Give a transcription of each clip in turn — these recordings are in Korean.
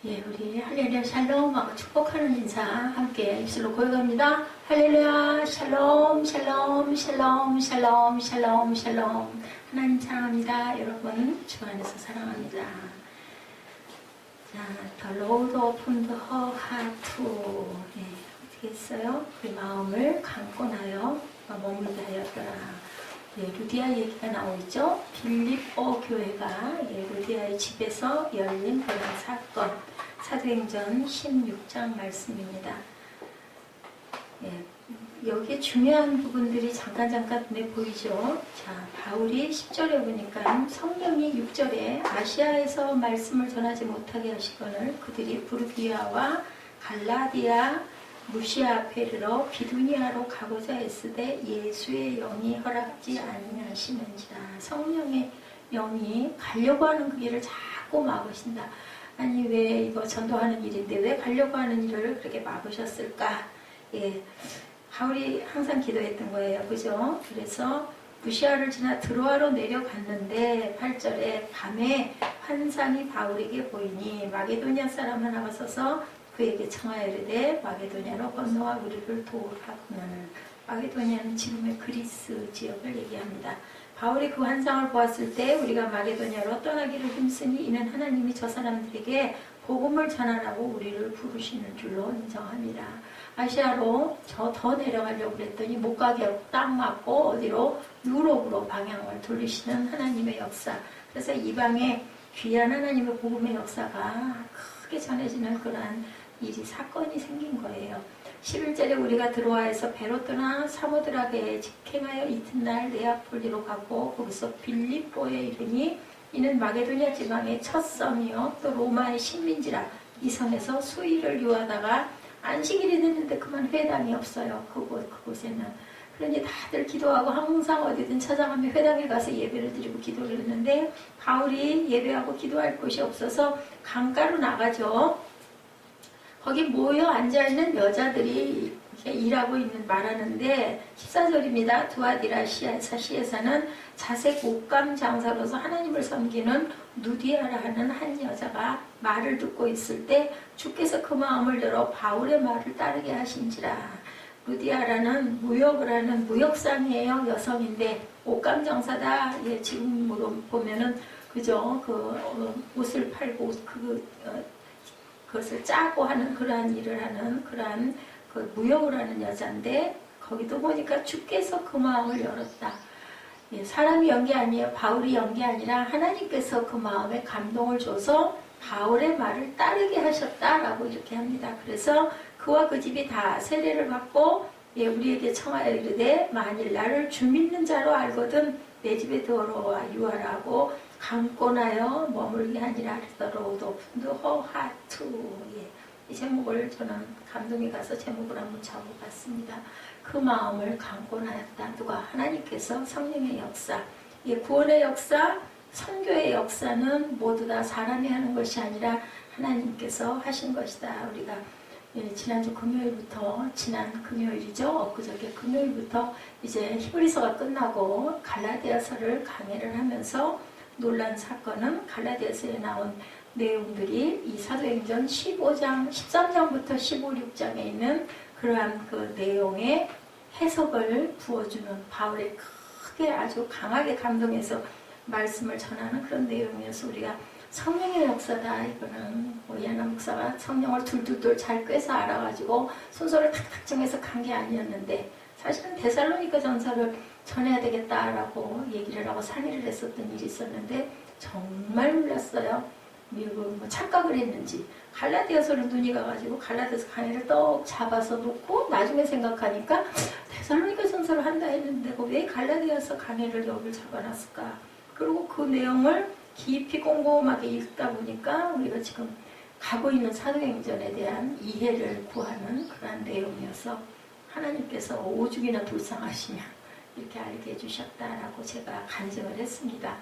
예, 우리 할렐루야 샬롬하고 축복하는 인사 함께 입술로 고백합니다. 할렐루야 샬롬 샬롬 샬롬 샬롬 샬롬 샬롬. 하나님 사랑합니다. 여러분 주 안에서 사랑합니다. 자, The Lord opened her heart to. 예, 어떻게 했어요? 그 마음을 감고 나요 머물게 하였더라. 예, 루디아 얘기가 나오죠. 빌립보 교회가 루디아의 집에서 열린 그런 사건, 사도행전 16장 말씀입니다. 예, 여기에 중요한 부분들이 잠깐 눈에 보이죠. 자, 바울이 10절에 보니까 성령이 6절에 아시아에서 말씀을 전하지 못하게 하시거늘 그들이 부르기아와 갈라디아 무시아 앞에 이르러 비두니아로 가고자 했으되 예수의 영이 허락지 아니하시는지라. 성령의 영이 가려고 하는 그 길을 자꾸 막으신다. 아니 왜 이거 전도하는 일인데 왜 가려고 하는 일을 그렇게 막으셨을까? 예, 바울이 항상 기도했던 거예요. 그죠? 그래서 무시아를 지나 드로아로 내려갔는데 8절에 밤에 환상이 바울에게 보이니 마게도냐 사람 하나가 서서 그에게 청하여 이르되 마게도냐로 건너와 우리를 도우라고는. 마게도냐는 지금의 그리스 지역을 얘기합니다. 바울이 그 환상을 보았을 때 우리가 마게도냐로 떠나기를 힘쓰니 이는 하나님이 저 사람들에게 복음을 전하라고 우리를 부르시는 줄로 인정합니다. 아시아로 저 더 내려가려고 그랬더니 못 가게 하고 딱 맞고 어디로 유럽으로 방향을 돌리시는 하나님의 역사. 그래서 이방에 귀한 하나님의 복음의 역사가 크게 전해지는 그러한 일이 사건이 생긴 거예요. 11절에 우리가 드로아에서 배로 떠나 사모드라게에 직행하여 이튿날 네아폴리로 가고 거기서 빌립보에 이르니 이는 마게도냐 지방의 첫 성이요 또 로마의 식민지라. 이 성에서 수일을 유하다가 안식일이 됐는데 그만 회당이 없어요. 그곳에는. 그러니 다들 기도하고 항상 어디든 찾아가며 회당에 가서 예배를 드리고 기도를 했는데 바울이 예배하고 기도할 곳이 없어서 강가로 나가죠. 거기 모여 앉아있는 여자들이 일하고 있는 말하는데 14절입니다. 두아디라시아사시에서는 자색 옷감 장사로서 하나님을 섬기는 누디아라 하는 한 여자가 말을 듣고 있을 때 주께서 그 마음을 열어 바울의 말을 따르게 하신지라. 루디아라는 무역을 하는 무역상이에요. 여성인데 옷감 장사다. 예, 지금으로 보면은 그죠? 옷을 팔고 그것을 짜고 하는 그러한 일을 하는 그러한 무역을 하는 여자인데 거기도 보니까 주께서 그 마음을 열었다. 예, 사람이 연 게 아니에요. 바울이 연 게 아니라 하나님께서 그 마음에 감동을 줘서 바울의 말을 따르게 하셨다라고 이렇게 합니다. 그래서 그와 그 집이 다 세례를 받고 예, 우리에게 청하여 이르되 만일 나를 주 믿는 자로 알거든 내 집에 들어와 유하라고 감고 나여 머물게 하니라. The opened her heart to. 예, 이 제목을 저는 감동이 가서 제목을 한번 적어봤습니다. 그 마음을 감고 나였다. 누가? 하나님께서. 성령의 역사. 예, 구원의 역사, 선교의 역사는 모두 다 사람이 하는 것이 아니라 하나님께서 하신 것이다. 우리가 예, 지난주 금요일부터, 지난 금요일이죠. 엊그저께 금요일부터 이제 히브리서가 끝나고 갈라디아서를 강해를 하면서 놀란 사건은 갈라디아서에 나온 내용들이 이 사도행전 15장, 13장부터 15, 16장에 있는 그러한 그 내용의 해석을 부어주는 바울의 크게 아주 강하게 감동해서 말씀을 전하는 그런 내용이어서 우리가 성령의 역사다. 이거는 이하나 목사가 성령을 둘둘둘 잘 꿰서 알아가지고 순서를 탁탁 정해서 간 게 아니었는데 사실은 데살로니가 전서를 전해야 되겠다라고 얘기를 하고 상의를 했었던 일이 있었는데 정말 몰랐어요. 미국은 뭐 착각을 했는지 갈라디아서를 눈이 가가지고 갈라디아서 강의를 떡 잡아서 놓고 나중에 생각하니까 데살로니가 전서를 한다 했는데 왜 갈라디아서 강의를 여기를 잡아놨을까. 그리고 그 내용을 깊이 꼼꼼하게 읽다 보니까 우리가 지금 가고 있는 사도행전에 대한 이해를 구하는 그런 내용이어서 하나님께서 오죽이나 불쌍하시냐 이렇게 알게 해주셨다라고 제가 간증을 했습니다.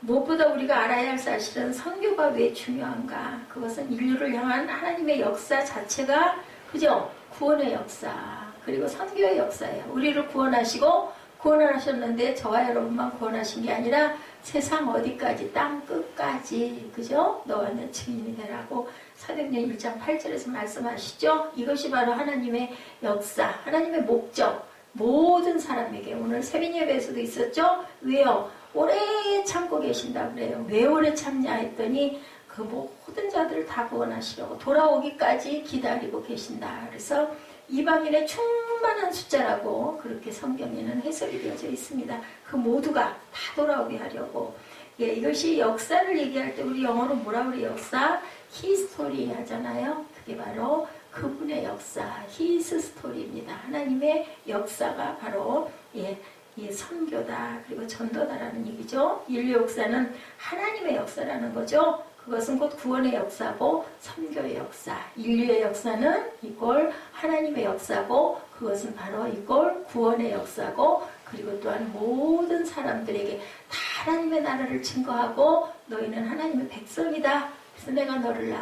무엇보다 우리가 알아야 할 사실은 선교가 왜 중요한가. 그것은 인류를 향한 하나님의 역사 자체가 그죠? 구원의 역사 그리고 선교의 역사예요. 우리를 구원하시고 구원하셨는데 저와 여러분만 구원하신 게 아니라 세상 어디까지, 땅 끝까지, 그죠? 너와 내 증인이 되라고 사도행전 1장 8절에서 말씀하시죠. 이것이 바로 하나님의 역사, 하나님의 목적, 모든 사람에게. 오늘 새벽 예배에서도 있었죠. 왜요? 오래 참고 계신다 그래요. 왜 오래 참냐 했더니 그 모든 자들을 다 구원하시려고 돌아오기까지 기다리고 계신다. 그래서 이방인의 충만한 숫자라고 그렇게 성경에는 해석이 되어져 있습니다. 그 모두가 다 돌아오게 하려고. 예, 이것이 역사를 얘기할 때 우리 영어로 뭐라 그래요? 역사? 히스토리 하잖아요. 그게 바로 그분의 역사, 히스 스토리입니다. 하나님의 역사가 바로 이 선교다, 그리고 전도다라는 얘기죠. 인류 역사는 하나님의 역사라는 거죠. 그것은 곧 구원의 역사고 선교의 역사. 인류의 역사는 이꼴 하나님의 역사고 그것은 바로 이꼴 구원의 역사고 그리고 또한 모든 사람들에게 다 하나님의 나라를 증거하고 너희는 하나님의 백성이다. 그래서 내가 너를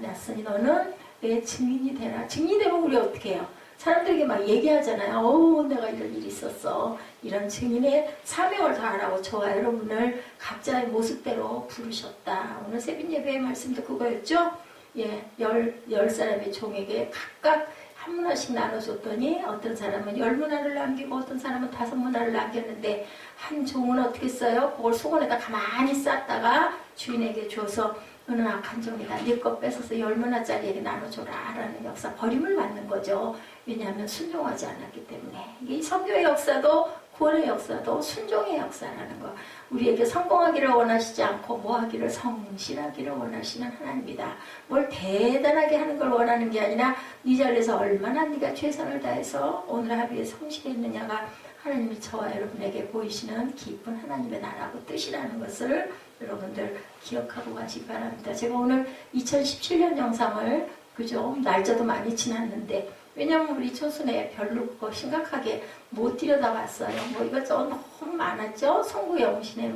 낳았으니 너는 내 증인이 되라. 증인이 되면 우리 어떻게 해요? 사람들에게 막 얘기하잖아요. 어우, 내가 이런 일이 있었어. 이런 증인의 사명을 다하라고 저와 여러분을 각자의 모습대로 부르셨다. 오늘 새벽 예배의 말씀도 그거였죠? 예, 열 사람의 종에게 각각 한 문화씩 나눠줬더니 어떤 사람은 10문화를 남기고 어떤 사람은 5문화를 남겼는데 한 종은 어떻게 써요? 그걸 수건에다 가만히 쌌다가 주인에게 줘서 너는 악한 종이다. 네 것 뺏어서 10문화짜리에게 나눠줘라. 라는 역사, 버림을 받는 거죠. 왜냐하면 순종하지 않았기 때문에. 이 선교의 역사도 구원의 역사도 순종의 역사라는 거. 우리에게 성공하기를 원하시지 않고 뭐하기를 성실하기를 원하시는 하나님이다. 뭘 대단하게 하는 걸 원하는 게 아니라 네 자리에서 얼마나 네가 최선을 다해서 오늘 하루에 성실했느냐가 하나님이 저와 여러분에게 보이시는 깊은 하나님의 나라고 뜻이라는 것을 여러분들 기억하고 가시기 바랍니다. 제가 오늘 2017년 영상을 그죠? 날짜도 많이 지났는데 왜냐면 우리 초순에 별로 그거 심각하게 못 들여다봤어요. 뭐 이것저것 너무 많았죠. 송구 영신에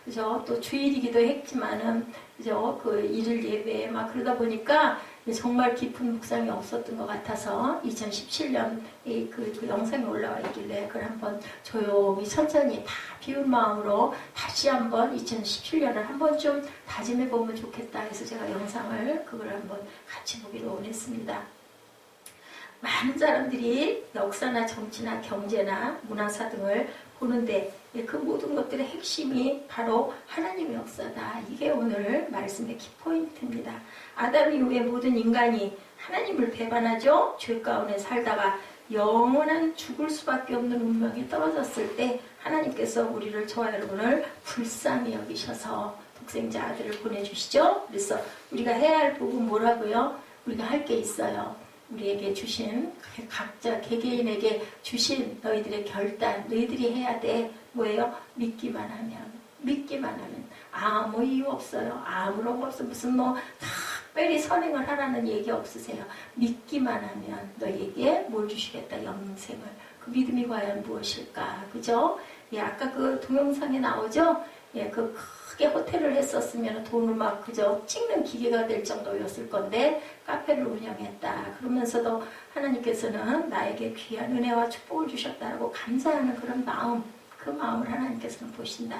그죠? 또 주일이기도 했지만은 그죠? 그 일일 예배 막 그러다 보니까 정말 깊은 묵상이 없었던 것 같아서 2017년 그 영상이 올라와 있길래 그걸 한번 조용히 천천히 다 비운 마음으로 다시 한번 2017년을 한번 좀 다짐해 보면 좋겠다 해서 제가 영상을 그걸 한번 같이 보기로 원했습니다. 많은 사람들이 역사나 정치나 경제나 문화사 등을 보는데 그 모든 것들의 핵심이 바로 하나님의 역사다. 이게 오늘 말씀의 키포인트입니다. 아담 이후에 모든 인간이 하나님을 배반하죠. 죄 가운데 살다가 영원한 죽을 수밖에 없는 운명에 떨어졌을 때 하나님께서 우리를 저와 여러분을 불쌍히 여기셔서 독생자 아들을 보내주시죠. 그래서 우리가 해야 할 부분 뭐라고요? 우리가 할 게 있어요. 우리에게 주신 각자 개개인에게 주신 너희들의 결단, 너희들이 해야 돼. 뭐예요? 믿기만 하면 아무 이유 없어요. 아무런 거 없어. 무슨 특별히 선행을 하라는 얘기 없으세요. 믿기만 하면 너희에게 뭘 주시겠다? 영생을. 그 믿음이 과연 무엇일까? 그죠? 예, 아까 그 동영상에 나오죠? 예, 그 크게 호텔을 했었으면 돈을 막 그저 찍는 기계가 될 정도였을 건데 카페를 운영했다. 그러면서도 하나님께서는 나에게 귀한 은혜와 축복을 주셨다고 감사하는 그런 마음, 그 마음을 하나님께서는 보신다.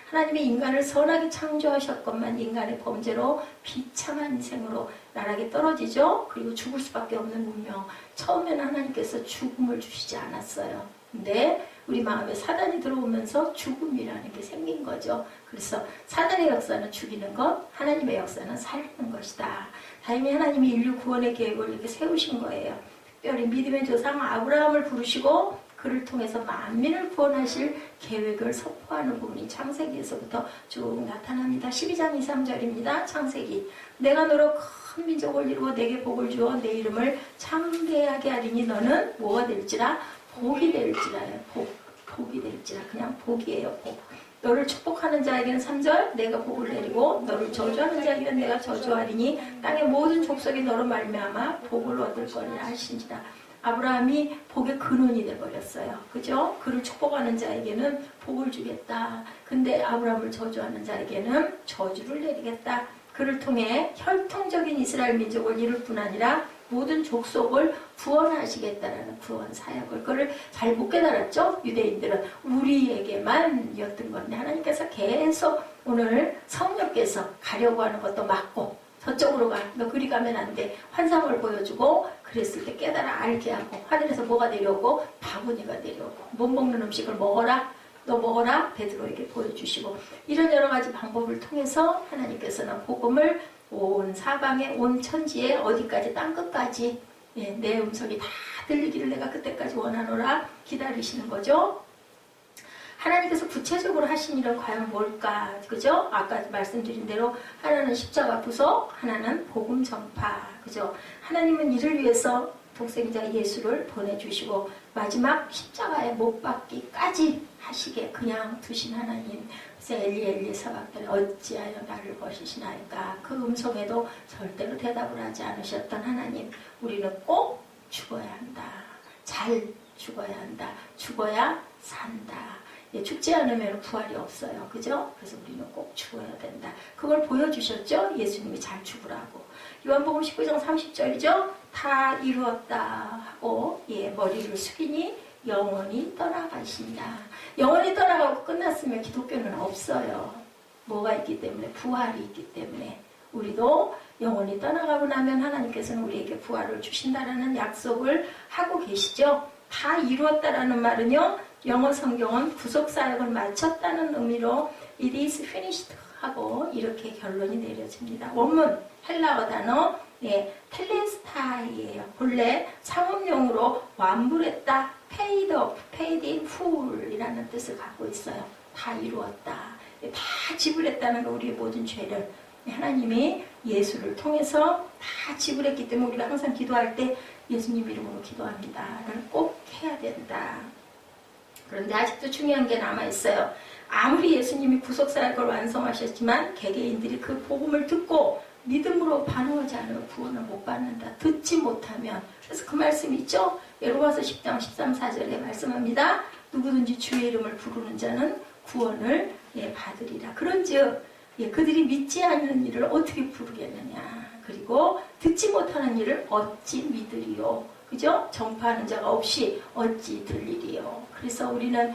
하나님이 인간을 선하게 창조하셨건만 인간의 범죄로 비참한 인생으로 나락에 떨어지죠. 그리고 죽을 수밖에 없는 운명. 처음에는 하나님께서 죽음을 주시지 않았어요. 근데 우리 마음에 사단이 들어오면서 죽음이라는 게 생긴 거죠. 그래서 사단의 역사는 죽이는 것, 하나님의 역사는 살리는 것이다. 다행히 하나님이 인류 구원의 계획을 이렇게 세우신 거예요. 특별히 믿음의 조상 아브라함을 부르시고 그를 통해서 만민을 구원하실 계획을 선포하는 부분이 창세기에서부터 쭉 나타납니다. 12장 2, 3절입니다. 창세기. 내가 너로 큰 민족을 이루어 내게 복을 주어 내 이름을 창대하게 하리니 너는 뭐가 될지라? 복이 될지라요. 복이 될지라. 그냥 복이에요. 복. 너를 축복하는 자에게는 3절 내가 복을 내리고 너를 저주하는 자에게는 내가 저주하리니 땅의 모든 족속이 너로 말미암아 복을 얻을 거리라 하신지라. 아브라함이 복의 근원이 되어버렸어요. 그죠? 그를 축복하는 자에게는 복을 주겠다. 근데 아브라함을 저주하는 자에게는 저주를 내리겠다. 그를 통해 혈통적인 이스라엘 민족을 이룰 뿐 아니라 모든 족속을 구원하시겠다라는 구원 사역을 그걸 잘 못 깨달았죠. 유대인들은 우리에게만이었던 건데 하나님께서 계속 오늘 성령께서 가려고 하는 것도 맞고 저쪽으로 가. 너 그리 가면 안 돼. 환상을 보여주고 그랬을 때 깨달아 알게 하고 하늘에서 뭐가 내려오고 바구니가 내려오고 못 먹는 음식을 먹어라. 너 먹어라. 베드로에게 보여주시고 이런 여러 가지 방법을 통해서 하나님께서는 복음을 온 사방에 온 천지에 어디까지 땅끝까지 내 음성이 다 들리기를 내가 그때까지 원하노라 기다리시는 거죠. 하나님께서 구체적으로 하신 일은 과연 뭘까? 그죠? 아까 말씀드린 대로 하나는 십자가 부속, 하나는 복음 전파. 그죠? 하나님은 이를 위해서 독생자 예수를 보내주시고 마지막 십자가에 못 박기까지 하시게 그냥 두신 하나님. 그래서 엘리 엘리 사박단에 어찌하여 나를 버리시나이까. 그 음성에도 절대로 대답을 하지 않으셨던 하나님. 우리는 꼭 죽어야 한다. 잘 죽어야 한다. 죽어야 산다. 죽지 않으면 부활이 없어요. 그죠? 그래서 우리는 꼭 죽어야 된다. 그걸 보여주셨죠? 예수님이 잘 죽으라고. 요한복음 19장 30절이죠? 다 이루었다 하고 머리를 숙이니 영원히 떠나가신다. 영원히 떠나가고 끝났으면 기독교는 없어요. 뭐가 있기 때문에? 부활이 있기 때문에. 우리도 영원히 떠나가고 나면 하나님께서는 우리에게 부활을 주신다라는 약속을 하고 계시죠? 다 이루었다라는 말은요. 영어 성경은 구속사역을 마쳤다는 의미로 It is finished 하고 이렇게 결론이 내려집니다. 원문 헬라어 단어 텔레스타이예요. 본래 상업용으로 완불했다, paid off, paid in full 이라는 뜻을 갖고 있어요. 다 이루었다. 다 지불했다는 거 우리의 모든 죄를 하나님이 예수를 통해서 다 지불했기 때문에 우리가 항상 기도할 때 예수님 이름으로 기도합니다. 꼭 해야 된다. 그런데 아직도 중요한 게 남아있어요. 아무리 예수님이 구속사역을 완성하셨지만 개개인들이 그 복음을 듣고 믿음으로 반응하지 않으면 구원을 못 받는다. 듣지 못하면. 그래서 그 말씀 있죠? 로마서 10장 13, 14절에 말씀합니다. 누구든지 주의 이름을 부르는 자는 구원을 받으리라. 그런즉 그들이 믿지 않는 일을 어떻게 부르겠느냐. 그리고 듣지 못하는 일을 어찌 믿으리요. 그죠? 전파하는 자가 없이 어찌 들리리요. 그래서 우리는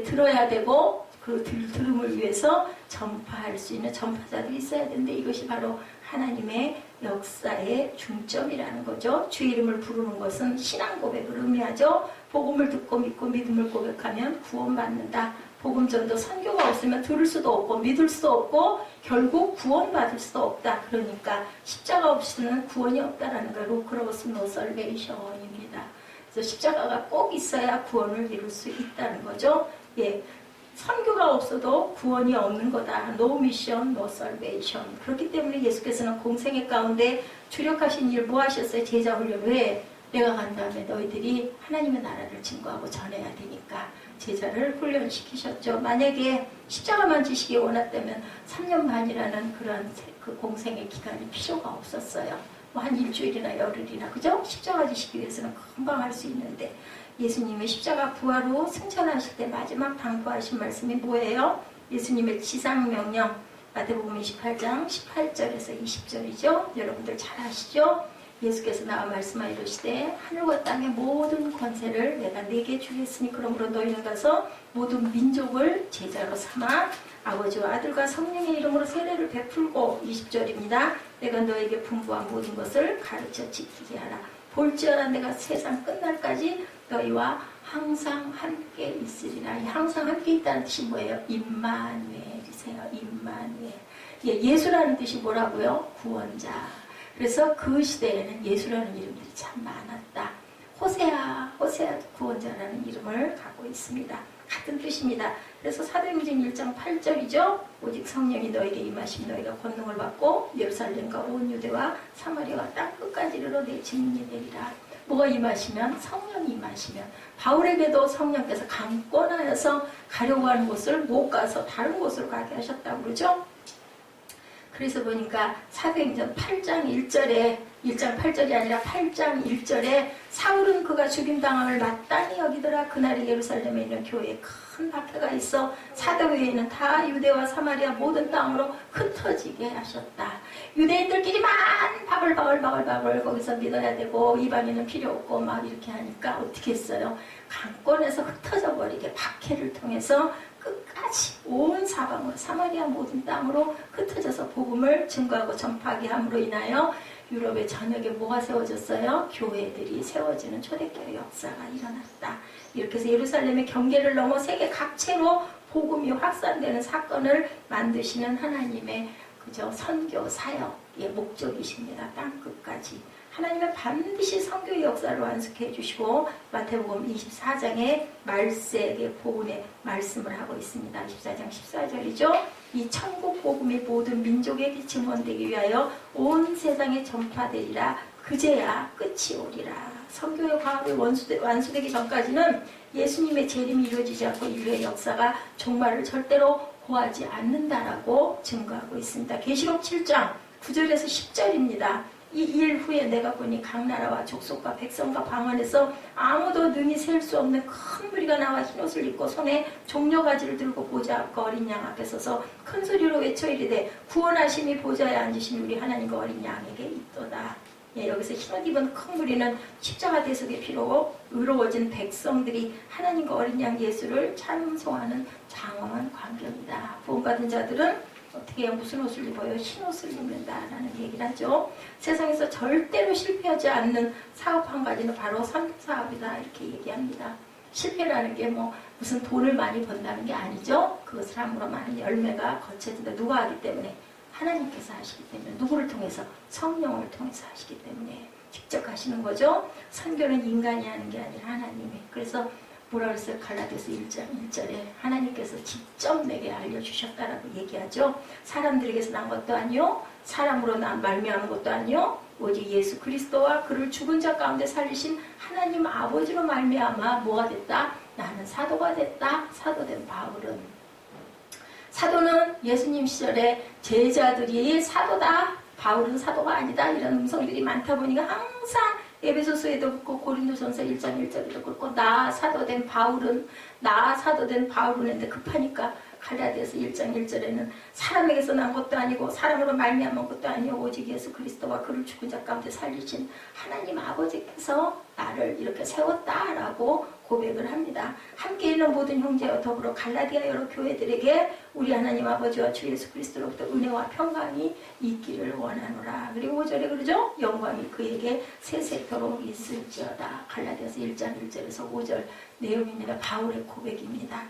들어야 되고 그 들음을 위해서 전파할 수 있는 전파자들이 있어야 되는데 이것이 바로 하나님의 역사의 중점이라는 거죠. 주의 이름을 부르는 것은 신앙 고백을 의미하죠. 복음을 듣고 믿고 믿음을 고백하면 구원받는다. 복음 전도 선교가 없으면 들을 수도 없고 믿을 수도 없고 결국 구원받을 수도 없다. 그러니까 십자가 없이는 구원이 없다라는 거 로크로스 노 설베이션입니다. 그래서 십자가가 꼭 있어야 구원을 이룰 수 있다는 거죠. 선교가 없어도 구원이 없는 거다. No mission, no salvation. 그렇기 때문에 예수께서는 공생애 가운데 주력하신 일 뭐 하셨어요? 제자 훈련. 왜? 내가 간 다음에 너희들이 하나님의 나라를 증거하고 전해야 되니까 제자를 훈련시키셨죠. 만약에 십자가만 지시기 원했다면 3년 반이라는 그런 그 공생의 기간이 필요가 없었어요. 뭐 한 일주일이나 열흘이나 그죠? 십자가 지시기 위해서는 금방 할 수 있는데 예수님의 십자가 부활 후 승천하실 때 마지막 당부하신 말씀이 뭐예요? 예수님의 지상명령 마태복음 28장 18절에서 20절이죠. 여러분들 잘 아시죠? 예수께서 나와 말씀하여 이르시되 하늘과 땅의 모든 권세를 내가 네게 주겠으니 그러므로 너희는 가서 모든 민족을 제자로 삼아 아버지와 아들과 성령의 이름으로 세례를 베풀고 20절입니다. 내가 너에게 분부한 모든 것을 가르쳐 지키게 하라. 볼지어다 내가 세상 끝날까지 너희와 항상 함께 있으리라. 항상 함께 있다는 뜻이 뭐예요? 임마누엘이세요. 임마누엘. 예수라는 뜻이 뭐라고요? 구원자. 그래서 그 시대에는 예수라는 이름들이 참 많았다. 호세아도 구원자라는 이름을 갖고 있습니다. 같은 뜻입니다. 그래서 사도행전 1장 8절이죠. 오직 성령이 너에게 임하시면 너희가 권능을 받고 예루살렘과 온 유대와 사마리아와 땅끝까지 이르러 내 증인이 되리라. 뭐가 임하시면? 성령이 임하시면. 바울에게도 성령께서 강권하여서 가려고 하는 곳을 못 가서 다른 곳으로 가게 하셨다고 그러죠. 그래서 보니까 사도행전 8장 1절에 1장 8절이 아니라 8장 1절에 사울은 그가 죽임당함을 마땅히 여기더라. 그날이 예루살렘에 있는 교회에 큰 박해가 있어 사도회에는 다 유대와 사마리아 모든 땅으로 흩어지게 하셨다. 유대인들끼리만 바글바글 거기서 믿어야 되고 이방인은 필요 없고 막 이렇게 하니까 어떻게 했어요? 강권에서 흩어져 버리게 박해를 통해서 끝까지 온 사방으로 사마리아 모든 땅으로 흩어져서 복음을 증거하고 전파하게 함으로 인하여 유럽의 전역에 뭐가 세워졌어요? 교회들이 세워지는 초대교회 역사가 일어났다. 이렇게 해서 예루살렘의 경계를 넘어 세계 각채로 복음이 확산되는 사건을 만드시는 하나님의 그저 선교 사역의 목적이십니다. 땅끝까지. 하나님은 반드시 선교의 역사를 완수해 주시고 마태복음 24장에 말세의 복음의 말씀을 하고 있습니다. 24장 14절이죠. 이 천국 복음이 모든 민족에게 증언되기 위하여 온 세상에 전파되리라. 그제야 끝이 오리라. 선교의 과업이 완수되기 전까지는 예수님의 재림이 이루어지지 않고 인류의 역사가 종말을 절대로 고하지 않는다라고 증거하고 있습니다. 계시록 7장 9절에서 10절입니다. 이 일 후에 내가 보니 각 나라와 족속과 백성과 방언에서 아무도 능히 셀 수 없는 큰 무리가 나와 흰옷을 입고 손에 종려가지를 들고 보좌 앞과 어린 양 앞에 서서 큰 소리로 외쳐 이르되 구원하심이 보좌에 앉으신 우리 하나님과 어린 양에게 있도다. 예, 여기서 흰옷 입은 큰 무리는 십자가 대속의 피로 의로워진 백성들이 하나님과 어린 양 예수를 찬송하는 장엄한 광경이다. 구원받은 자들은 어떻게 해야 무슨 옷을 입어요? 흰옷을 입는다라는 얘기를 하죠. 세상에서 절대로 실패하지 않는 사업 한 가지는 바로 선교사업이다 이렇게 얘기합니다. 실패라는 게 뭐 무슨 돈을 많이 번다는 게 아니죠. 그것을 함으로 많은 열매가 거쳐진다. 누가 하기 때문에? 하나님께서 하시기 때문에. 누구를 통해서? 성령을 통해서 하시기 때문에 직접 하시는 거죠. 선교는 인간이 하는 게 아니라 하나님이. 그래서 뭐라 그랬어요? 갈라디아서 1장 1절에 하나님께서 직접 내게 알려주셨다라고 얘기하죠. 사람들에게서 난 것도 아니요, 사람으로 말미암은 것도 아니요, 오직 예수 그리스도와 그를 죽은 자 가운데 살리신 하나님 아버지로 말미암아 뭐가 됐다? 나는 사도가 됐다. 사도된 바울은, 사도는 예수님 시절에 제자들이 사도다, 바울은 사도가 아니다 이런 음성들이 많다 보니까 항상 에베소서에도 그렇고 고린도전서 1장 1절에도 그렇고 나 사도된 바울은 했는데 급하니까 갈라디아서 1장 1절에는 사람에게서 난 것도 아니고 사람으로 말미암은 것도 아니요 오직 예수 그리스도와 그를 죽은 자 가운데 살리신 하나님 아버지께서 나를 이렇게 세웠다라고 고백을 합니다. 함께 있는 모든 형제와 더불어 갈라디아 여러 교회들에게 우리 하나님 아버지와 주 예수 그리스도로부터 은혜와 평강이 있기를 원하노라. 그리고 5절에 그러죠? 영광이 그에게 세세토록 있을지어다. 갈라디아서 1장 1절에서 5절 내용입니다. 바울의 고백입니다.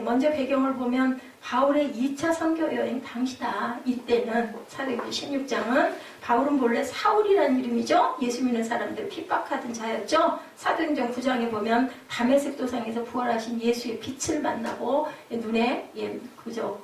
먼저 배경을 보면 바울의 2차 선교 여행 당시다. 이때는 사도행전 16장은 바울은 본래 사울이라는 이름이죠. 예수 믿는 사람들 핍박하던 자였죠. 사도행전 9장에 보면 다메섹 도상에서 부활하신 예수의 빛을 만나고 눈에 그저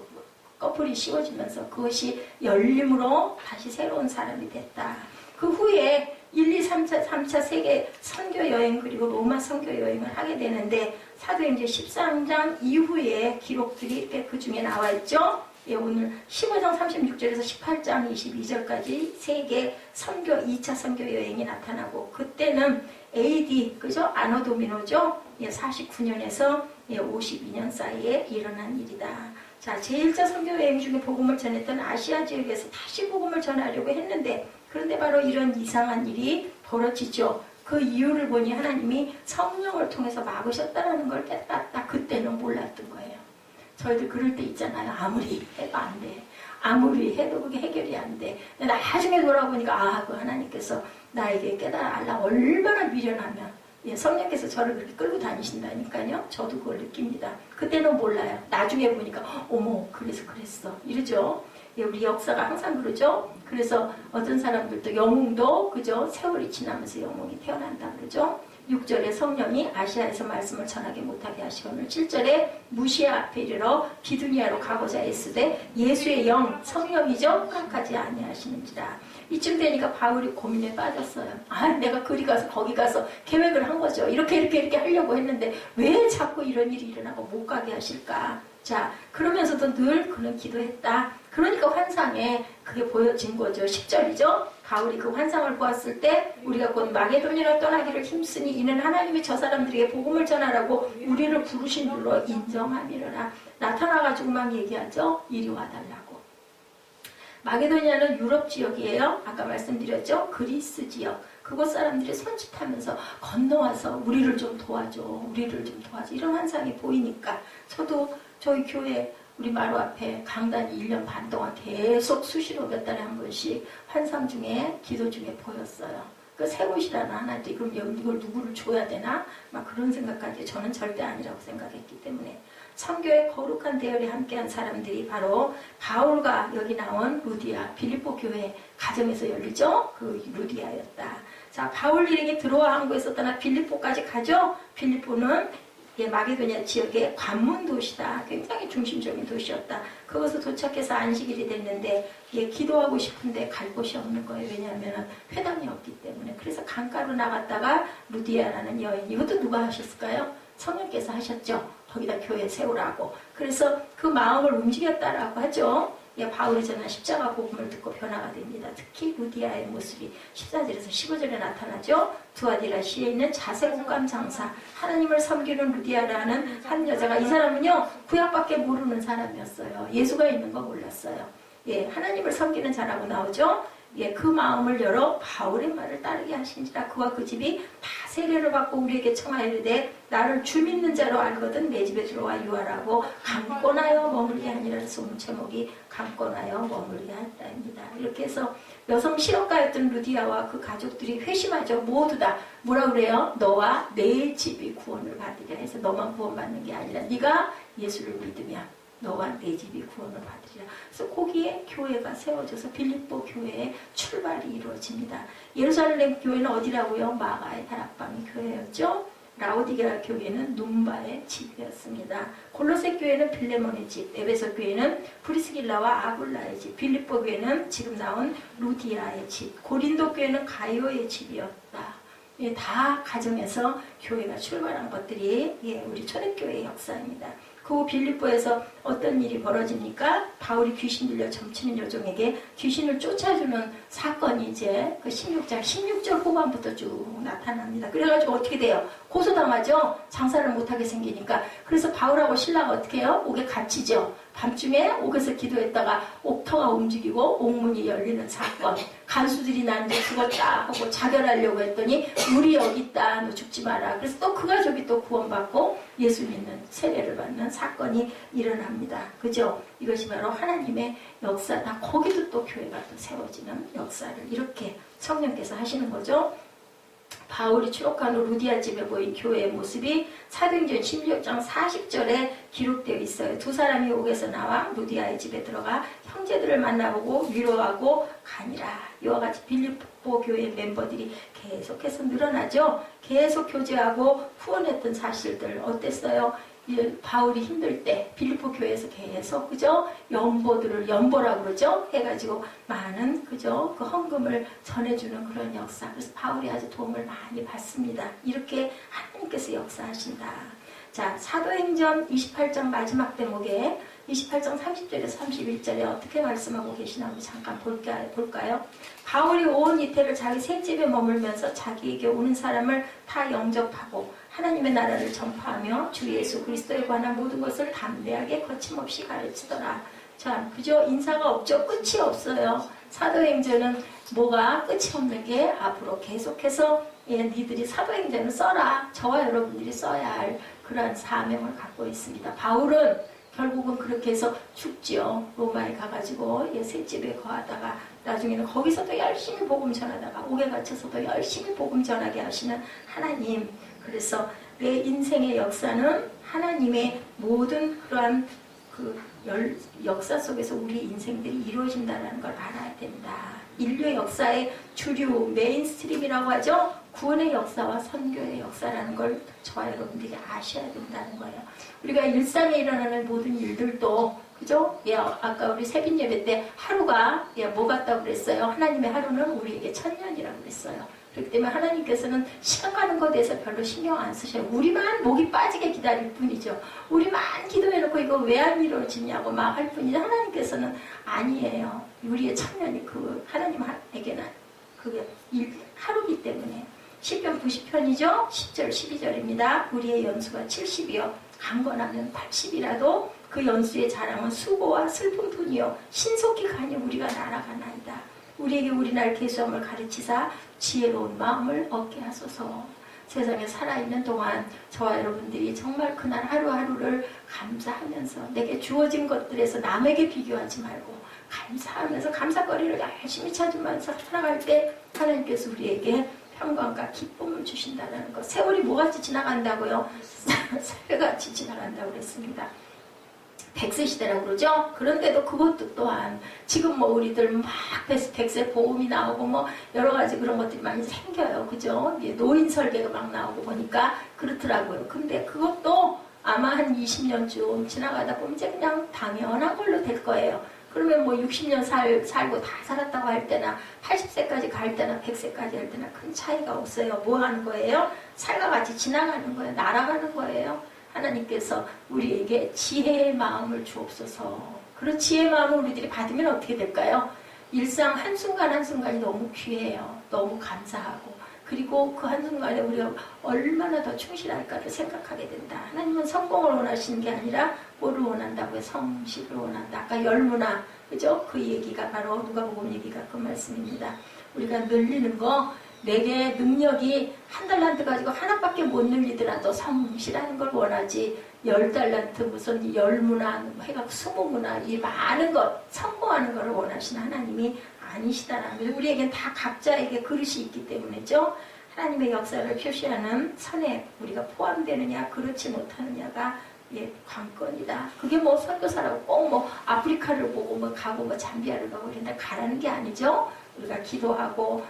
꺼풀이 씌워지면서 그것이 열림으로 다시 새로운 사람이 됐다. 그 후에 1, 2, 3차 세계 선교 여행 그리고 로마 선교 여행을 하게 되는데 사도행전 13장 이후에 기록들이 이렇게 그 중에 나와 있죠. 오늘 15장 36절에서 18장 22절까지 세계 선교 2차 선교 여행이 나타나고 그때는 AD 그죠? 아노 도미노죠. 49년에서 52년 사이에 일어난 일이다. 자, 제1차 선교 여행 중에 복음을 전했던 아시아 지역에서 다시 복음을 전하려고 했는데 그런데 바로 이런 이상한 일이 벌어지죠. 그 이유를 보니 하나님이 성령을 통해서 막으셨다는 걸 깨달았다. 그때는 몰랐던 거예요. 저희들 그럴 때 있잖아요. 아무리 해도 안 돼. 아무리 해도 그게 해결이 안 돼. 나중에 돌아보니까 그 하나님께서 나에게 깨달아 얼마나 미련하면 성령께서 저를 그렇게 끌고 다니신다니까요. 저도 그걸 느낍니다. 그때는 몰라요. 나중에 보니까 어머 그래서 그랬어 이러죠. 우리 역사가 항상 그러죠. 그래서 어떤 사람들도 영웅도 그죠 세월이 지나면서 영웅이 태어난다 그러죠. 6절에 성령이 아시아에서 말씀을 전하게 못하게 하시거늘 7절에 무시아 앞에 이르러 비두니아로 가고자 애쓰되 예수의 영 성령이죠 허락하지 아니하시는지라. 이쯤 되니까 바울이 고민에 빠졌어요. 내가 그리 가서 거기 가서 계획을 한 거죠. 이렇게 하려고 했는데 왜 자꾸 이런 일이 일어나고 못 가게 하실까. 자, 그러면서도 늘 그는 기도했다. 그러니까 환상에 그게 보여진 거죠. 10절이죠. 바울이 그 환상을 보았을 때 우리가 곧 마게도니아로 떠나기를 힘쓰니 이는 하나님이 저 사람들에게 복음을 전하라고 우리를 부르신 줄로 인정함이로라. 나타나가지고 막 얘기하죠. 이리 와달라고. 마게도니아는 유럽 지역이에요. 아까 말씀드렸죠. 그리스 지역. 그곳 사람들이 손짓하면서 건너와서 우리를 좀 도와줘. 우리를 좀 도와줘. 이런 환상이 보이니까 저도 저희 교회 우리 마루 앞에 강단이 1년 반 동안 계속 수시로 몇 달에 한 번씩 환상 중에 기도 중에 보였어요. 그 세 곳이라는 하나도 그럼 이걸 누구를 줘야 되나? 막 그런 생각까지 저는 절대 아니라고 생각했기 때문에 참교회 거룩한 대열에 함께한 사람들이 바로 바울과 여기 나온 루디아 빌립보 교회 가정에서 열리죠. 그 루디아였다. 자, 바울 일행이 들어와 한국에서 떠나 빌립보까지 가죠. 빌립보는 마게도니아 지역의 관문 도시다. 굉장히 중심적인 도시였다. 거기서 도착해서 안식일이 됐는데 기도하고 싶은데 갈 곳이 없는 거예요. 왜냐하면 회당이 없기 때문에. 그래서 강가로 나갔다가 루디아라는 여인, 이것도 누가 하셨을까요? 성령께서 하셨죠. 거기다 교회 세우라고. 그래서 그 마음을 움직였다라고 하죠. 바울이 전한 십자가 복음을 듣고 변화가 됩니다. 특히 루디아의 모습이 14절에서 15절에 나타나죠. 두아디라 시에 있는 자색 옷감 장사, 하나님을 섬기는 루디아라는 한 여자가, 이 사람은요 구약밖에 모르는 사람이었어요. 예수가 있는 거 몰랐어요. 하나님을 섬기는 자라고 나오죠. 그 마음을 열어 바울의 말을 따르게 하신지라. 그와 그 집이 다 세례를 받고 우리에게 청하이르되 나를 주 믿는 자로 알거든 내 집에 들어와 유하라고 강권하여 머물게 하니라. 그래서 제목이 강권하여 머물게 하니라입니다. 이렇게 해서 여성 실업가였던 루디아와 그 가족들이 회심하죠. 모두 다 뭐라 그래요? 너와 내 집이 구원을 받으리라 해서 너만 구원받는 게 아니라 네가 예수를 믿으면 너와 내 집이 구원을 받으리라. 그래서 거기에 교회가 세워져서 빌립보 교회의 출발이 이루어집니다. 예루살렘 교회는 어디라고요? 마가의 다락방이 교회였죠. 라오디게아 교회는 눈바의 집이었습니다. 골로새 교회는 빌레몬의 집, 에베소 교회는 프리스길라와 아굴라의 집, 빌립보 교회는 지금 나온 루디아의 집, 고린도 교회는 가요의 집이었다. 다 가정에서 교회가 출발한 것들이 우리 초대교회의 역사입니다. 그 빌립보에서 어떤 일이 벌어집니까? 바울이 귀신 들려 점치는 여종에게 귀신을 쫓아주는 사건이 이제 그 16절 후반부터 쭉 나타납니다. 그래가지고 어떻게 돼요? 고소당하죠? 장사를 못하게 생기니까. 그래서 바울하고 신라가 어떻게 해요? 옥에 갇히죠. 밤중에 옥에서 기도했다가 옥터가 움직이고 옥문이 열리는 사건. 간수들이 난 이제 죽었다 하고 자결하려고 했더니 우리 여기 있다. 너 죽지 마라. 그래서 또 그 가족이 또 구원받고 예수 믿는 세례를 받는 사건이 일어납니다. 그죠? 이것이 바로 하나님의 역사다. 거기도 또 교회가 또 세워지는 역사를 이렇게 성령께서 하시는 거죠. 바울이 추록한 후 루디아 집에 보인 교회의 모습이 사도행전 16장 40절에 기록되어 있어요. 두 사람이 옥에서 나와 루디아의 집에 들어가 형제들을 만나보고 위로하고 가니라. 이와 같이 빌립보 교회 멤버들이 계속해서 늘어나죠. 계속 교제하고 후원했던 사실들 어땠어요? 바울이 힘들 때 빌립보 교회에서 계속 그죠? 연보라고 그러죠? 해가지고 많은 그죠? 그 헌금을 전해주는 그런 역사. 그래서 바울이 아주 도움을 많이 받습니다. 이렇게 하나님께서 역사하신다. 자, 사도행전 28장 마지막 대목에 28장 30절에서 31절에 어떻게 말씀하고 계시나 우리 잠깐 볼까요? 바울이 온 이태를 자기 새집에 머물면서 자기에게 오는 사람을 다 영접하고 하나님의 나라를 전파하며 주 예수 그리스도에 관한 모든 것을 담대하게 거침없이 가르치더라. 자, 그죠? 인사가 없죠? 끝이 없어요. 사도행전은 뭐가 끝이 없는 게 앞으로 계속해서 니들이 사도행전을 써라. 저와 여러분들이 써야 할 그러한 사명을 갖고 있습니다. 바울은 결국은 그렇게 해서 죽지요. 로마에 가가지고 셋집에 거하다가 나중에는 거기서도 열심히 복음 전하다가 옥에 갇혀서도 열심히 복음 전하게 하시는 하나님. 그래서 내 인생의 역사는 하나님의 모든 그러한 그 역사 속에서 우리 인생들이 이루어진다는 걸 알아야 된다. 인류의 역사의 주류 메인스트림이라고 하죠. 구원의 역사와 선교의 역사라는 걸 저와 여러분들이 아셔야 된다는 거예요. 우리가 일상에 일어나는 모든 일들도 그죠? 예, 아까 우리 새벽 예배 때 하루가 예, 뭐 같다고 그랬어요? 하나님의 하루는 우리에게 천년이라고 그랬어요. 그렇기 때문에 하나님께서는 시간 가는 것에 대해서 별로 신경 안 쓰셔요. 우리만 목이 빠지게 기다릴 뿐이죠. 우리만 기도해놓고 이거 왜 안 이루어지냐고 막 할 뿐이지 하나님께서는 아니에요. 우리의 천년이 그 하나님에게는 그게 하루기 때문에. 시편 90편이죠. 10절 12절입니다. 우리의 연수가 70이요 강건하면 80이라도 그 연수의 자랑은 수고와 슬픔뿐이요 신속히 가니 우리가 날아가나이다. 우리에게 우리날 계수함을 가르치사 지혜로운 마음을 얻게 하소서. 세상에 살아있는 동안 저와 여러분들이 정말 그날 하루하루를 감사하면서 내게 주어진 것들에서 남에게 비교하지 말고 감사하면서 감사거리를 열심히 찾으면서 살아갈 때 하나님께서 우리에게 평강과 기쁨을 주신다는 것. 세월이 뭐같이 지나간다고요? 살같이 지나간다고 그랬습니다. 100세 시대라고 그러죠? 그런데도 그것도 또한 지금 뭐 우리들 막 100세 보험이 나오고 뭐 여러 가지 그런 것들이 많이 생겨요. 그죠? 노인 설계가 막 나오고 보니까 그렇더라고요. 근데 그것도 아마 한 20년쯤 지나가다 보면 이제 그냥 당연한 걸로 될 거예요. 그러면 뭐 60년 살고 다 살았다고 할 때나 80세까지 갈 때나 100세까지 할 때나 큰 차이가 없어요. 뭐 하는 거예요? 삶과 같이 지나가는 거예요. 날아가는 거예요. 하나님께서 우리에게 지혜의 마음을 주옵소서. 그런 지혜의 마음을 우리들이 받으면 어떻게 될까요? 일상 한순간 한순간이 너무 귀해요. 너무 감사하고 그리고 그 한순간에 우리가 얼마나 더 충실할까를 생각하게 된다. 하나님은 성공을 원하시는 게 아니라 뭐를 원한다고요? 성실을 원한다. 아까 열무나 그죠? 그 얘기가 바로 누가복음 얘기가 그 말씀입니다. 우리가 늘리는 거 내게 능력이 1달란트 가지고 하나밖에 못 늘리더라도 성실하는 걸 원하지 10달란트 무슨 열무나 해갖고 20무나 이 많은 것 성공하는 걸 원하시는 하나님이 아니시다라는 거예요. 우리에겐 다 각자에게 그릇이 있기 때문이죠. 하나님의 역사를 표시하는 선에 우리가 포함되느냐 그렇지 못하느냐가 예, 관건이다. 그게 뭐 선교사라고 꼭 뭐 아프리카를 보고 뭐 가고 뭐 잠비아를 가고 이런데 가라는 게 아니죠. 우리가 기도하고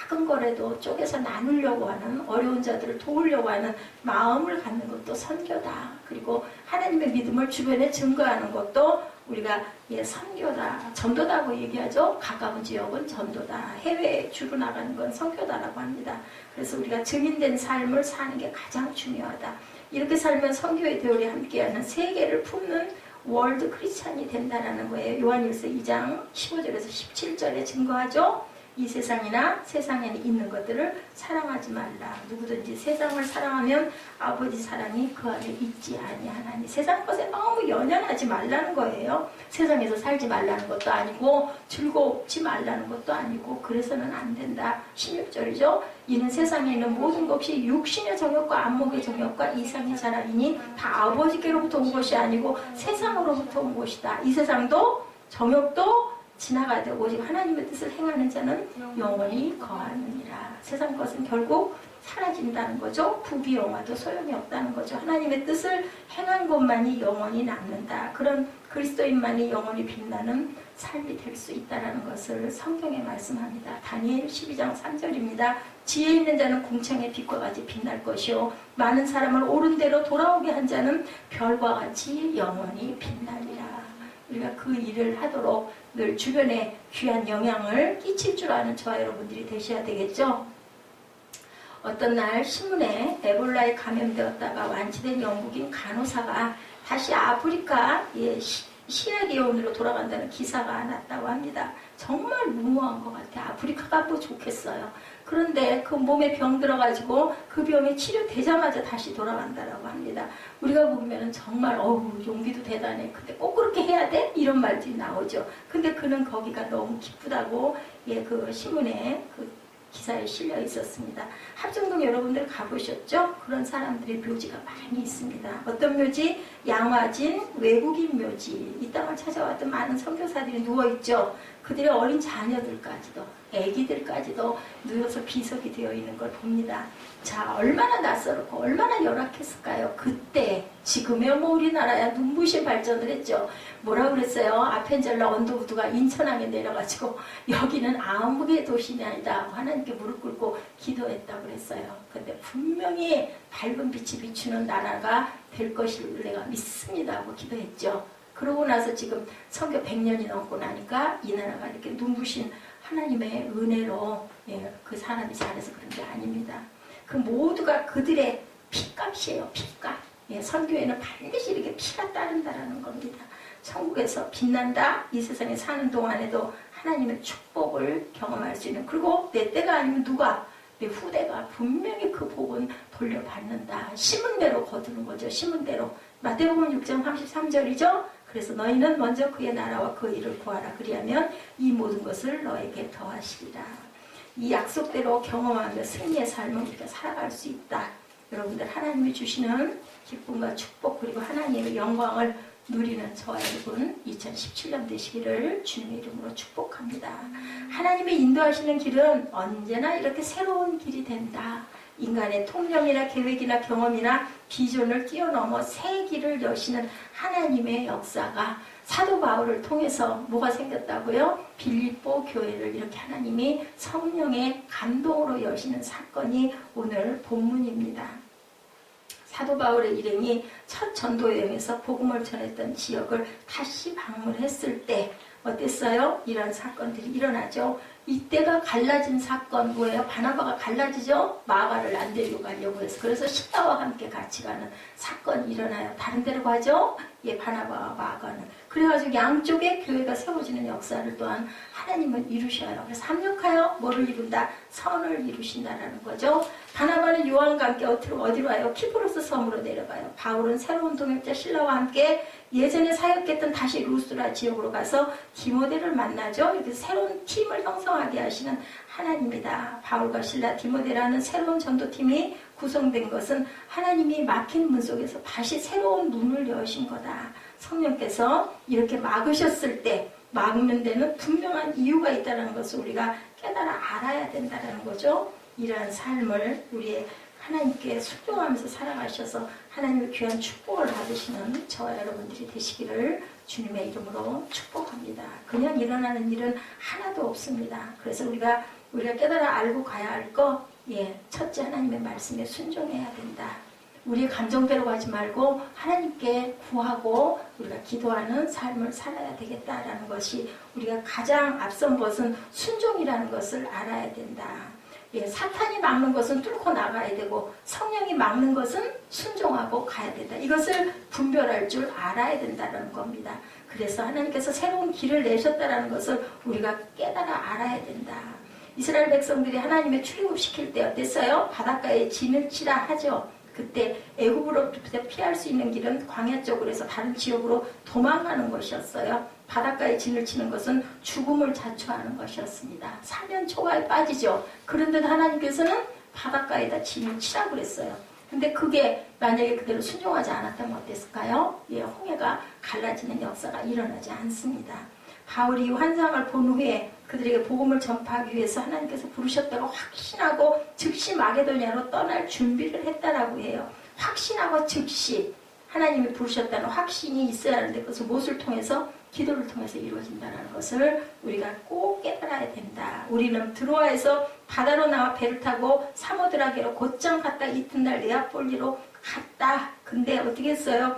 작은 거라도 쪼개서 나누려고 하는 어려운 자들을 도우려고 하는 마음을 갖는 것도 선교다. 그리고 하나님의 믿음을 주변에 증거하는 것도 우리가 예, 선교다. 전도다고 얘기하죠. 가까운 지역은 전도다. 해외에 주로 나가는 건 선교다라고 합니다. 그래서 우리가 증인된 삶을 사는 게 가장 중요하다. 이렇게 살면 선교의 대열에 함께하는 세계를 품는 월드 크리스찬이 된다는 거예요. 요한일서 2장 15절에서 17절에 증거하죠. 이 세상이나 세상에 있는 것들을 사랑하지 말라. 누구든지 세상을 사랑하면 아버지 사랑이 그 안에 있지 아니하나니. 세상 것에 너무 연연하지 말라는 거예요. 세상에서 살지 말라는 것도 아니고 즐겁지 말라는 것도 아니고 그래서는 안 된다. 16절이죠. 이는 세상에 있는 모든 것이 육신의 정욕과 안목의 정욕과 이상의 자랑이니 다 아버지께로부터 온 것이 아니고 세상으로부터 온 것이다. 이 세상도 정욕도 지나가되 오직 하나님의 뜻을 행하는 자는 영원히 거하느니라. 세상 것은 결국 사라진다는 거죠. 부귀영화도 소용이 없다는 거죠. 하나님의 뜻을 행한 것만이 영원히 남는다. 그런 그리스도인만이 영원히 빛나는 삶이 될 수 있다는 것을 성경에 말씀합니다. 다니엘 12장 3절입니다. 지혜 있는 자는 궁창의 빛과 같이 빛날 것이요 많은 사람을 옳은 대로 돌아오게 한 자는 별과 같이 영원히 빛나리라. 우리가 그 일을 하도록 늘 주변에 귀한 영향을 끼칠 줄 아는 저와 여러분들이 되셔야 되겠죠. 어떤 날 신문에 에볼라에 감염되었다가 완치된 영국인 간호사가 다시 아프리카 시에리온으로 돌아간다는 기사가 났다고 합니다. 정말 무모한 것 같아요. 아프리카가 뭐 좋겠어요. 그런데 그 몸에 병 들어가지고 그 병이 치료되자마자 다시 돌아간다라고 합니다. 우리가 보면 정말 용기도 대단해. 근데 꼭 그렇게 해야 돼? 이런 말들이 나오죠. 근데 그는 거기가 너무 기쁘다고 그 신문에 그 기사에 실려 있었습니다. 합정동 여러분들 가보셨죠? 그런 사람들의 묘지가 많이 있습니다. 어떤 묘지? 양화진 외국인 묘지. 이 땅을 찾아왔던 많은 선교사들이 누워있죠. 그들의 어린 자녀들까지도 애기들까지도 누워서 비석이 되어 있는 걸 봅니다. 자, 얼마나 낯설었고 얼마나 열악했을까요? 그때 지금의 뭐 우리나라야 눈부신 발전을 했죠. 뭐라 그랬어요? 아펜젤러 언더우드가 인천항에 내려가지고 여기는 아무개 도시이 아니다. 하나님께 무릎 꿇고 기도했다고 그랬어요. 근데 분명히 밝은 빛이 비추는 나라가 될 것을 내가 믿습니다 하고 기도했죠. 그러고 나서 지금 선교 100년이 넘고 나니까 이 나라가 이렇게 눈부신 하나님의 은혜로 그 사람이 잘해서 그런 게 아닙니다. 그 모두가 그들의 피값이에요. 피값. 선교에는 반드시 이렇게 피가 따른다라는 겁니다. 천국에서 빛난다. 이 세상에 사는 동안에도 하나님의 축복을 경험할 수 있는, 그리고 내 때가 아니면 누가? 내 후대가 분명히 그 복은 돌려받는다. 심은 대로 거두는 거죠. 심은 대로. 마태복음 6장 33절이죠. 그래서 너희는 먼저 그의 나라와 그 일을 구하라. 그리하면 이 모든 것을 너에게 더하시리라. 이 약속대로 경험하며 승리의 삶을 우리가 살아갈 수 있다. 여러분들, 하나님이 주시는 기쁨과 축복, 그리고 하나님의 영광을 누리는 저와 여러분 2017년 되시기를 주님의 이름으로 축복합니다. 하나님의 인도하시는 길은 언제나 이렇게 새로운 길이 된다. 인간의 통념이나 계획이나 경험이나 비전을 뛰어넘어 새 길을 여시는 하나님의 역사가 사도 바울을 통해서 뭐가 생겼다고요? 빌립보 교회를 이렇게 하나님이 성령의 감동으로 여시는 사건이 오늘 본문입니다. 사도 바울의 일행이 첫 전도 여행에서 복음을 전했던 지역을 다시 방문했을 때 어땠어요? 이런 사건들이 일어나죠. 이때가 갈라진 사건 뭐예요? 바나바가 갈라지죠? 마가를 안 데리고 가려고 해서. 그래서 시다와 함께 같이 가는 사건이 일어나요. 다른 데로 가죠? 바나바와 마가는. 그래가지고 양쪽에 교회가 세워지는 역사를 또한 하나님은 이루셔요. 그래서 합력하여 뭐를 이룬다? 선을 이루신다라는 거죠. 바나바는 요한과 함께 어디로 와요? 키프로스 섬으로 내려가요. 바울은 새로운 동역자 실라와 함께 예전에 사역했던 다시 루스라 지역으로 가서 디모데를 만나죠. 이렇게 새로운 팀을 형성하게 하시는 하나님이다. 바울과 실라, 디모데라는 새로운 전도팀이 구성된 것은 하나님이 막힌 문 속에서 다시 새로운 문을 여신 거다. 성령께서 이렇게 막으셨을 때 막는 데는 분명한 이유가 있다는 것을 우리가 깨달아 알아야 된다는 거죠. 이러한 삶을 우리의 하나님께 순종하면서 살아가셔서 하나님의 귀한 축복을 받으시는 저와 여러분들이 되시기를 주님의 이름으로 축복합니다. 그냥 일어나는 일은 하나도 없습니다. 그래서 우리가 깨달아 알고 가야 할 거, 첫째 하나님의 말씀에 순종해야 된다. 우리의 감정대로 가지 말고 하나님께 구하고 우리가 기도하는 삶을 살아야 되겠다라는 것이 우리가 가장 앞선 것은 순종이라는 것을 알아야 된다. 사탄이 막는 것은 뚫고 나가야 되고 성령이 막는 것은 순종하고 가야 된다. 이것을 분별할 줄 알아야 된다는 겁니다. 그래서 하나님께서 새로운 길을 내셨다는 것을 우리가 깨달아 알아야 된다. 이스라엘 백성들이 하나님의 출애굽시킬 때 어땠어요? 바닷가에 진을 치라 하죠. 그때 애굽으로부터 피할 수 있는 길은 광야 쪽으로 해서 다른 지역으로 도망가는 것이었어요. 바닷가에 진을 치는 것은 죽음을 자초하는 것이었습니다. 사면 초가에 빠지죠. 그런데도 하나님께서는 바닷가에다 진을 치라고 그랬어요. 근데 그게 만약에 그대로 순종하지 않았다면 어땠을까요? 홍해가 갈라지는 역사가 일어나지 않습니다. 바울이 이 환상을 본 후에 그들에게 복음을 전파하기 위해서 하나님께서 부르셨다고 확신하고 즉시 마게도냐로 떠날 준비를 했다라고 해요. 확신하고 즉시 하나님이 부르셨다는 확신이 있어야 하는데 그것을 무엇을 통해서? 기도를 통해서 이루어진다는 것을 우리가 꼭 깨달아야 된다. 우리는 드로아에서 바다로 나와 배를 타고 사모드라게로 곧장 갔다 이튿날 네아폴리로 갔다. 근데 어떻게 했어요?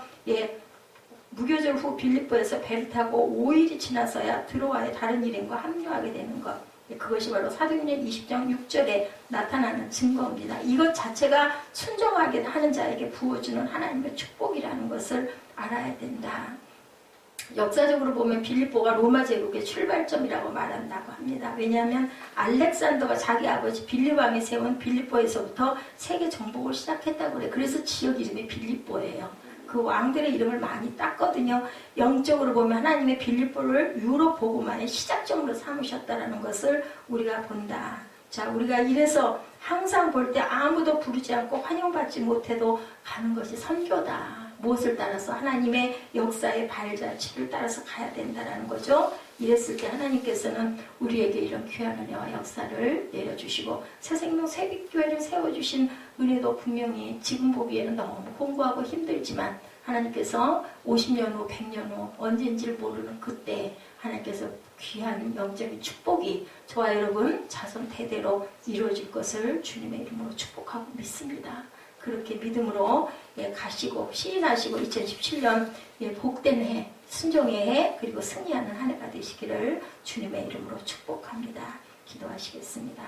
무교절 후 빌립보에서 배를 타고 5일이 지나서야 드로아의 다른 일행과 합류하게 되는 것. 그것이 바로 사도행전 20장 6절에 나타나는 증거입니다. 이것 자체가 순종하게 하는 자에게 부어주는 하나님의 축복이라는 것을 알아야 된다. 역사적으로 보면 빌립보가 로마 제국의 출발점이라고 말한다고 합니다. 왜냐하면 알렉산더가 자기 아버지 빌립 왕이 세운 빌립보에서부터 세계 정복을 시작했다고 그래요. 그래서 지역 이름이 빌립보예요. 그 왕들의 이름을 많이 땄거든요. 영적으로 보면 하나님의 빌립보를 유럽 복음화의 시작점으로 삼으셨다는 것을 우리가 본다. 자, 우리가 이래서 항상 볼 때 아무도 부르지 않고 환영받지 못해도 가는 것이 선교다. 무엇을 따라서? 하나님의 역사의 발자취를 따라서 가야 된다는 거죠. 이랬을 때 하나님께서는 우리에게 이런 귀한 은혜와 역사를 내려주시고 새생명 새빛교회를 세워주신 은혜도 분명히 지금 보기에는 너무 공고하고 힘들지만 하나님께서 50년 후 100년 후 언제인지를 모르는 그때 하나님께서 귀한 영적인 축복이 저와 여러분 자손 대대로 이루어질 것을 주님의 이름으로 축복하고 믿습니다. 그렇게 믿음으로 가시고 시인하시고 2017년 복된 해, 순종의 해, 그리고 승리하는 한 해가 되시기를 주님의 이름으로 축복합니다. 기도하시겠습니다.